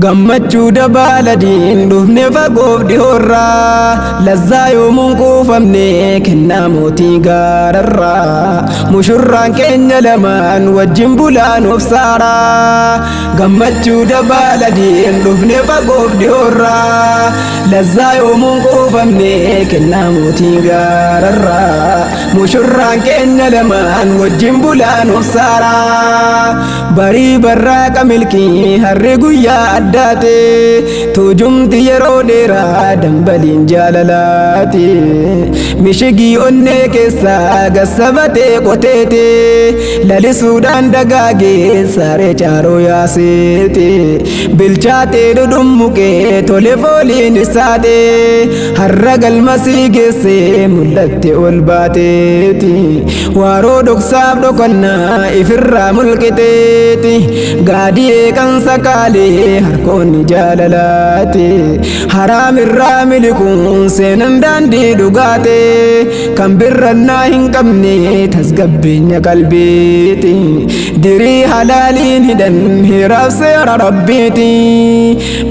gammachuu dabaaladiin dhufne fagoof dhihoorraa lazzaa yoomuun kuufamne kennaa mootii gaararraa mushurraan keenya lamaan wajjin bulaan of saaraa gammachuu dabaaladiin dhufne fagoof dhihoorraa lazzaa yoomuun kuufamne kennaa mootii gaararraa mushurraan keenya lamaan wajjin bulaan of saaraa barii barraaqa milkii harri guyyaa addaate tuujumti yeroo dheeraa dambaliin jaalalaati mishigii onnee keessaa gassabatee qoteete lalisuudhaan dagaagee saaree caaroo yaaseete bilchaatee dhudhummuqee tole fooliin isaate har'a galmasii geessee mul'atte ol baateeti waaroo dhoksaaf dhokannaa ifirraa mulqiteeti gaadiyee kan sakaalee harkoonni jaalalaate haraam irraa milikuun seenan daandii dhugaate kan birrannaa hin qabne tasgabbeenya qalbiiti dirii halaaliin hidhan hiraaf seera rabbiiti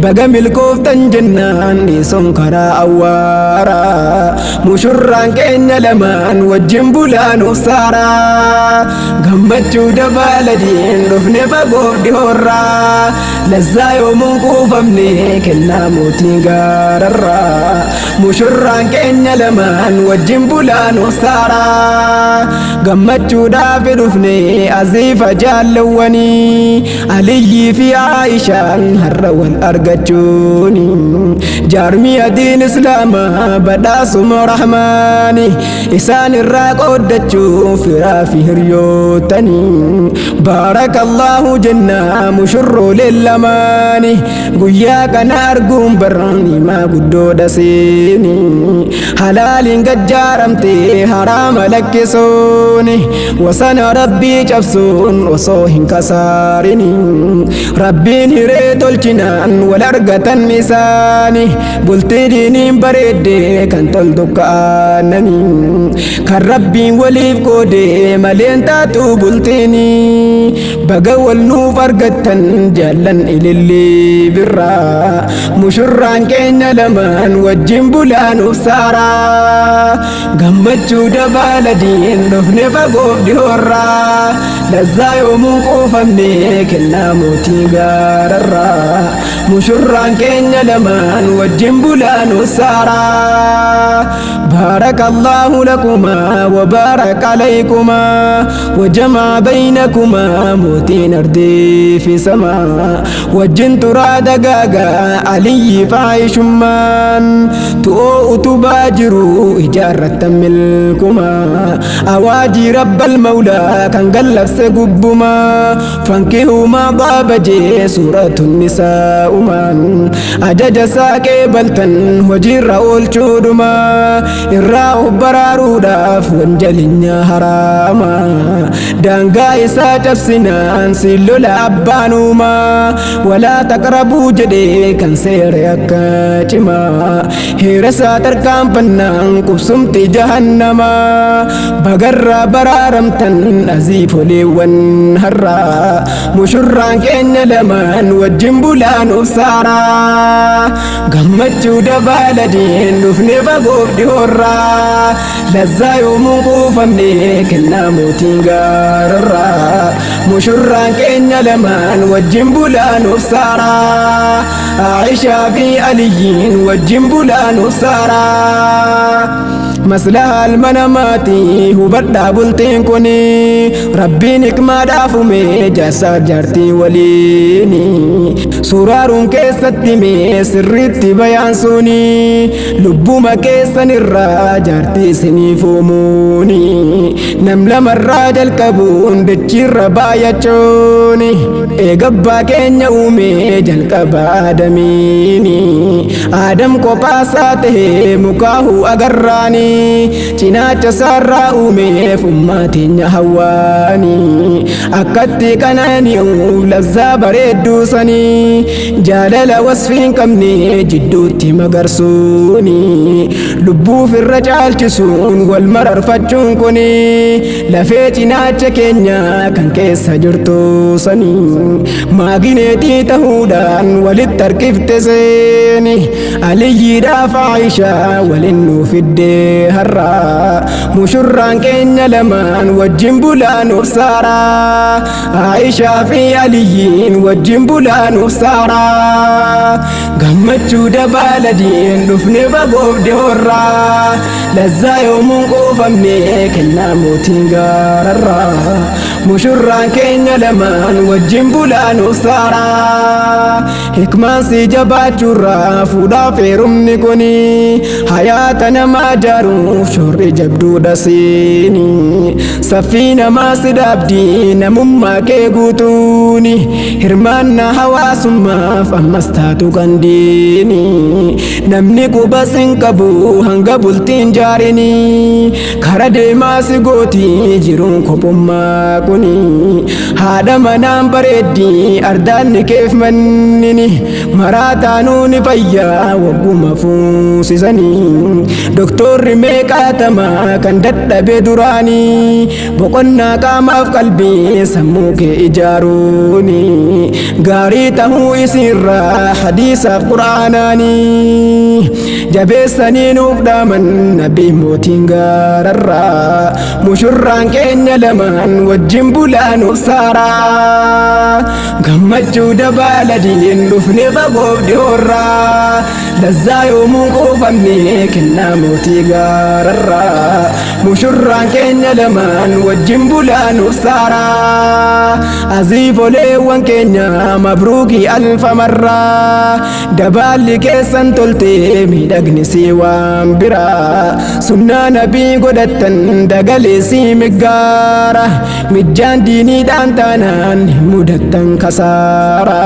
baga milkooftan jennaan dhiisoon karaa awwaaraa mushurraan keenya lamaan wajjin bulaan of saaraa gammachuu dabaaladiin dhufne fagoof dhihoorraa lazzaa yoomuun kuufamne kennaa mootii gaararraa mushurraan keenya lamaan wajjin bulaan of saaraa gammachuudhaaf dhufne aziifa jaallawwanii aliyyii fi aayishaan har'a wal argachuuni jaarmii adiin islaamaa badhaasuma rahmaani isaan irraa qooddachuu firaa fi hiriyootanii baarakallahu jennaa mushurroolee lamaani guyyaa kana arguun barnimaa guddoodha seeni halaaliin gajjaaramtee haraama lakkisuuni wasana rabbii cabsuun osoo hin kasaarini rabbiin hiree tolchinaan wal argatan isaani bultii diiniin bareeddee kan toltu ka'anani kan rabbiin waliif qoodee maleen taatu bultiini baga wal nuuf argattan jaallan ilillii birraa mushurraan keenya lamaan wajjin bulaan of saaraa gammachuu dabaaladiin dhufne fagoof dhihoorraa lazzaa yoomuun kuufamne kennaa mootii gaararraa mushurraan keenya lamaan wajjin bulaan of saaraa baarakallahu lakumaa wa baaraka alaykumaa wa jamaa baynakuma mootiin ardii fi samaa wajjin turaa dagaagaa aliyyi faayishummaan tu'oo utubaa jiru ijaarrattan milkumaa awaajii rabbal mawlaa kan gallabse gubbumaa fankihumaa baabajee suuratun nisaa'umaan ajaja saaqee baltan hojiirra oolchuudhumaa irraa of baraaruudhaaf wanjalinya haraama daangaa isaa cabsinaan siin lola abbaanuumaa walaa taqrabuu jedhee kan seere akka cimaa heerasaa tarkaanfannaan qubsumti jahannamaa bagarraa baraaramtan aziifoleewwan harraa mushurraan keenya lamaan wajjin bulaan of saaraa gammachuu dabaaladiin dhufne fagoof dhihoorraa lazzaa yoomuun kuufamne kennaa mootii gaararraa mushurraan keenya lamaan wajjin bulaan of saaraa aayishaa fi aliyyiin wajjin bulaan of saaraa maslaha almanamaati hubadhaa bultiin kuni rabbiin hikmaadhaaf uume jaasaa jaartii waliini suuraaruun keessatti mee sirriitti bayaansuuni lubbuma keessan irraa jaartii isiniif uumuuni nam lamarraa jalqabuun dachiirra baay'achuuni eegabbaa keenya uume jalqaba aadamiini aadam qophaasaa tahee mukaahu agarraani cinaacha saarraa uumeef ummaatinya hawaani akkatti kanaani'uuf lazzaa bareedduu sanii jaalala wasfiin qabne jidduutti magarsuuni lubbuu firra caalchisuun wal mararfachuun kuni lafee cinaacha keenya kan keessa jirtu sanii maagineetii ta'uudhaan walitti harkifte seeni aliyyiidhaaf Aishaa waliin nu fidde har'a mushurraan keenya lamaan wajjin bulaanuuf saara Aishaa fi Aliyyiin wajjin bulaanuuf saara gammachuu dabaaladiin dhufne bagoofde horra lazzaa yoomuun qoofamne kennaa mootiin gaararra mushurraan keenya lamaan wajjin bulaanuuf saara hikmaan si jabaachuurra fuudhaaf heerumni kuni hayaata namaa jaaruuf shoorri jabduudha seeni saffii namaa si dhaabdii namummaa kee guutuuni hirmaannaa hawaasummaaf ammas taatu qandiini namni quba sin qabu hanga bultiin jaarini kara deemaa si gootii jiruun kophummaa kuni haadha manaan bareeddii ardaanni keef mannini maraataanuu ni fayyaa wagguma fuusisanii doktorri meeqaatamaa kan dadhabe duraanii boqonnaa qaamaaf qalbii sammuu kee ijaaruuni gaarii tahuu isiirraa hadiisaaf quraanaanii jabeessanii nuuf dhaaman nabii mootiin gaararraa mushurraan keenya lamaan wajjin bulaanuuf saara gammachuu dabaaladiin dhufne bagoofde horra lazzaa yoomuun qoofamne kennaa mootii gaararra mushurraan keenya lamaan wajjin bulaanuuf saara aziifoleewwan keenya mabruukii alfamarra dabaalli keessan tolte miidhagni si waan bira sunnaa nabii godhattan dagalee si miggaara mijjaan diiniidhaan taanaan hin mudattan kasaara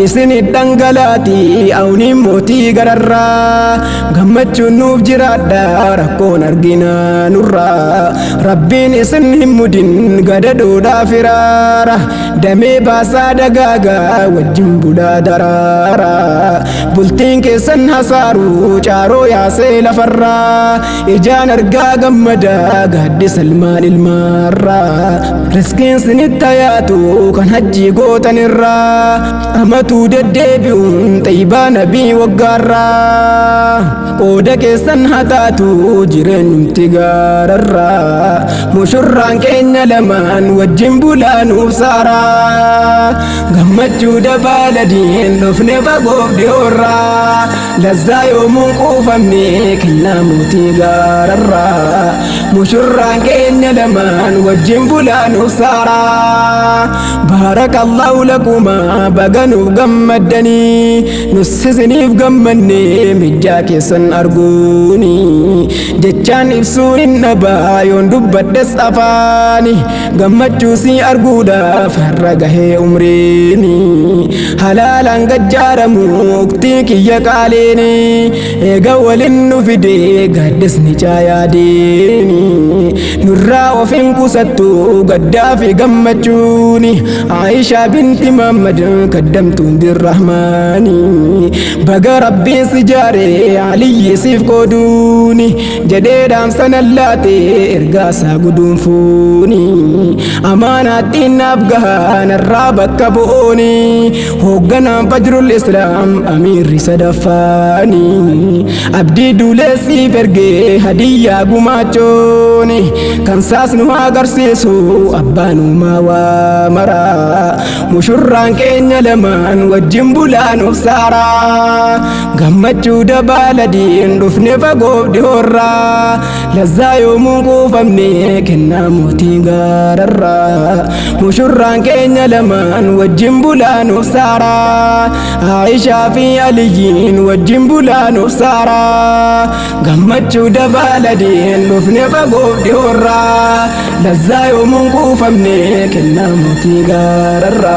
isin dhangalaatii awniin mootii gararraa gammachuun nuuf jiraadha rakkoon arginaa nurraa rabbiin isin hin mudin gadadoodhaa firaara damee baasaa dagaagaa wajjin bulaa daraara bultiin keessan hasaaru caaroo yaasee lafarraa ijaan argaa gammadaa gaaddisa ilmaan ilmaarraa riskiin sinitti hayaatu kan hajjii gootanirraa amatuu deddeebi'uun xayyibaa nabii waggaarraa qooda keessan hataatu jireenyumti gaararraa mushurraan keenya lamaan wajjin bulaanuuf saara gammachuu dabaaladiin dhufne bagoofde horra lazzaa yoomuun quufamne kennaa mootii gaararraa mushurraan keenya lamaan wajjin bulaanuuf saara baarakallahu lakuma baganuuf gammaddanii nus isiniif gammanne mijjaa keessan arguuni jechaan ibsuun hin dhabaa yoon dubbadhes afaani gammachuu si arguudhaaf har'a gahee umriini halaalaan gajjaaramu uktii kiyya qaaleeni eega walin nu fide gaaddisni caayaadeeni nurraa of hin qusattu gaddaa fi gammachuuni Aishaa binti Muhammad kaddamtuun birrahmaani baga rabbiin si jaaree Aliyyi siif qooduuni jedhee dhaamsanan laate ergaasaa guduunfuuni amaanaattiin naaf gahaa narraa bakka bu'ooni hoogganaan fajrul islaam amiirri sadaffaani abdii duulee siif ergee hadiyyaa gumaachooni kan saas nu agarsiisu abbaanumaa waa mara mushurraan keenya lamaan wajjin bulaanuuf saara gammachuu dabaaladiin dhufne bagoofde horra lazzaa yoomuun quufamne kennaa mootii gaararra mushurraan keenya lamaan wajjin bulaanuuf saara Aishaa fi Aliyyiin wajjin bulaanuuf saara gammachuu dabaaladiin dhufne bagoofde horra lazzaa yoomuun quufamne kennaa mootii gaararra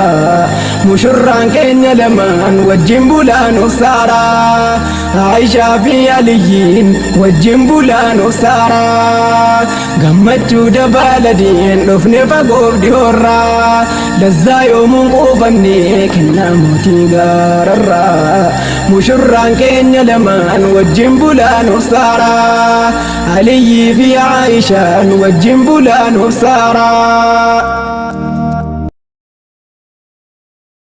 مشران كين لمان وجين بولان وسارا عايشة في عليين وجين بولان وسارا قمتو دبالدين نفني فقوف ديورا لزا يوم قوفني كنا موتي غاررا مشران كين لمان وجين بولان وسارا علي في عايشة وجين بولان وسارا